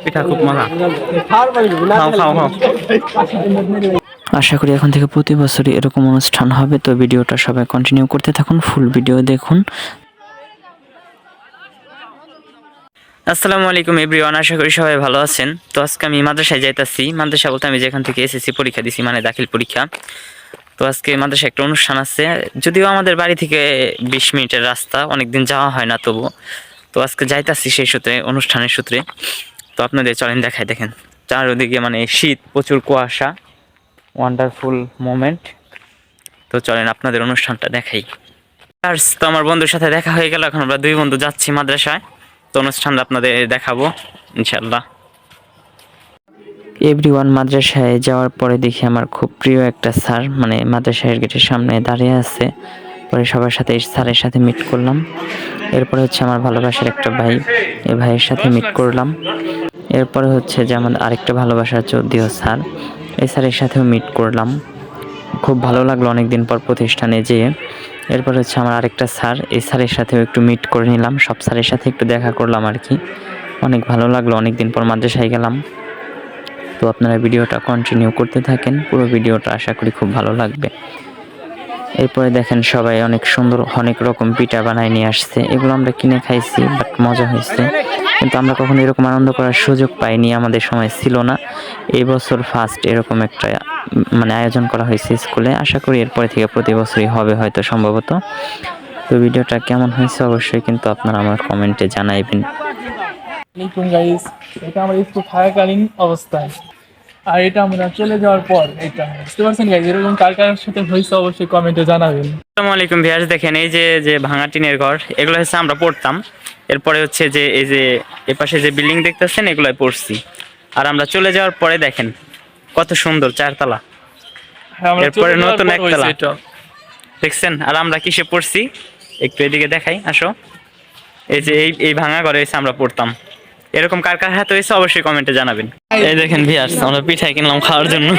পিঠা খুব মজা। খাও খাও খাও। আশা করি এখন থেকে প্রতি বছরই এরকম অনুষ্ঠান হবে। তো ভিডিওটা সবাই কন্টিনিউ করতে থাকুন, ফুল ভিডিও দেখুন। আসসালামু আলাইকুম এভরিওয়ান, আশা করি সবাই ভালো আছেন। তো আজকে আমি মাদ্রাসায় যাইতাছি। মাদ্রাসা বলতে আমি যেখান থেকে এসএসসি পরীক্ষা দিছি, মানে দাখিল পরীক্ষা। তো আজকে মাদ্রাসায় একটা অনুষ্ঠান আছে, যদিও আমাদের বাড়ি থেকে 20 মিনিটের রাস্তা, অনেকদিন যাওয়া হয় না তবু। তো আজকে যাইতাছি সেই সূত্রে, অনুষ্ঠানের সূত্রে। তো আপনাদের চলেন দেখাই। দেখেন চারদিকে মানে শীত, প্রচুর কুয়াশা, ওয়ান্ডারফুল মোমেন্ট। তো চলেন আপনাদের অনুষ্ঠানটা দেখাই। তো আমার বন্ধুর সাথে দেখা হয়ে গেল, এখন আমরা দুই বন্ধু যাচ্ছি মাদ্রাসায়। তো অনুষ্ঠানটা আপনাদের দেখাবো ইনশাল্লাহ। এভরিওয়ান, মাদ্রাসায় যাওয়ার পরে দেখি আমার খুব প্রিয় একটা স্যার মানে মাদ্রাসার গেটের সামনে দাঁড়িয়ে আছে। পরে সবার সাথে স্যারের সাথে মিট করলাম। এরপরে হচ্ছে আমার ভালোবাসার একটা ভাই, এই ভাইয়ের সাথে মিট করলাম। এরপরে হচ্ছে যে আমার আরেকটা ভালোবাসার যদিও স্যার, এই স্যারের সাথেও মিট করলাম। খুব ভালো লাগলো অনেকদিন পর প্রতিষ্ঠানে যেয়ে। এরপর হচ্ছে আমার আরেকটা স্যার, এই স্যারের সাথেও একটু মিট করে নিলাম, সব স্যারের সাথে একটু দেখা করলাম আর কি। অনেক ভালো লাগলো, অনেকদিন পর মাদ্রাসায় গেলাম। তো আপনারা ভিডিওটা কন্টিনিউ করতে থাকেন, পুরো ভিডিওটা আশা করি খুব ভালো লাগবে। এরপরে দেখেন সবাই অনেক সুন্দর অনেক রকম পিঠা বানায় নিয়ে আসছে। এগুলো আমরা কিনে খাইছি, বাট মজা হয়েছে। কিন্তু আমরা কখনো এরকম আনন্দ করার সুযোগ পাইনি, আমাদের সময় ছিল না। এই বছর ফার্স্ট এরকম একটা মানে আয়োজন করা হয়েছে স্কুলে। আশা করি এরপরে থেকে প্রতি বছরই হবে হয়তো সম্ভবত। তো ভিডিওটা কেমন হয়েছে অবশ্যই কিন্তু আপনারা আমার কমেন্টে জানাইবেন। গাইস, এটা আমার স্কুল থাকাকালীন অবস্থায়, আর এটা আমরা চলে যাওয়ার পর এটা বুঝতে পারছেন গাইস। এরকম কার কার সাথে হয়েছে অবশ্যই কমেন্টে জানাবেন। আসসালামু আলাইকুম ভিউয়ার্স, দেখেন এই যে যে ভাঙা টিনের ঘর, এগুলো হচ্ছে আমরা পড়তাম। এরপরে হচ্ছে যে এই যে এপাশে যে বিল্ডিং দেখতেছেন এগুলোয় পড়ছি। আর আমরা চলে যাওয়ার পরে দেখেন কত সুন্দর চারতলা, এরপরে নতুন একতলা দেখছেন। আর আমরা কিসে পড়ছি একটু এদিকে দেখাই, আসো। এই যে এই ভাঙা ঘরে এসে আমরা পড়তাম। এরকম কার কার হাতে হয়েছে অবশ্যই কমেন্টে জানাবেন। এই দেখেন ভিউয়ার্স, আমরা পিঠাই কিনলাম খাওয়ার জন্য।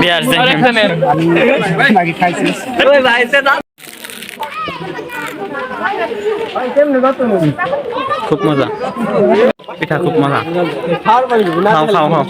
ভিউয়ার্স দেখেন খুব মজা, পিঠা খুব মজা। খাও খাও খাও।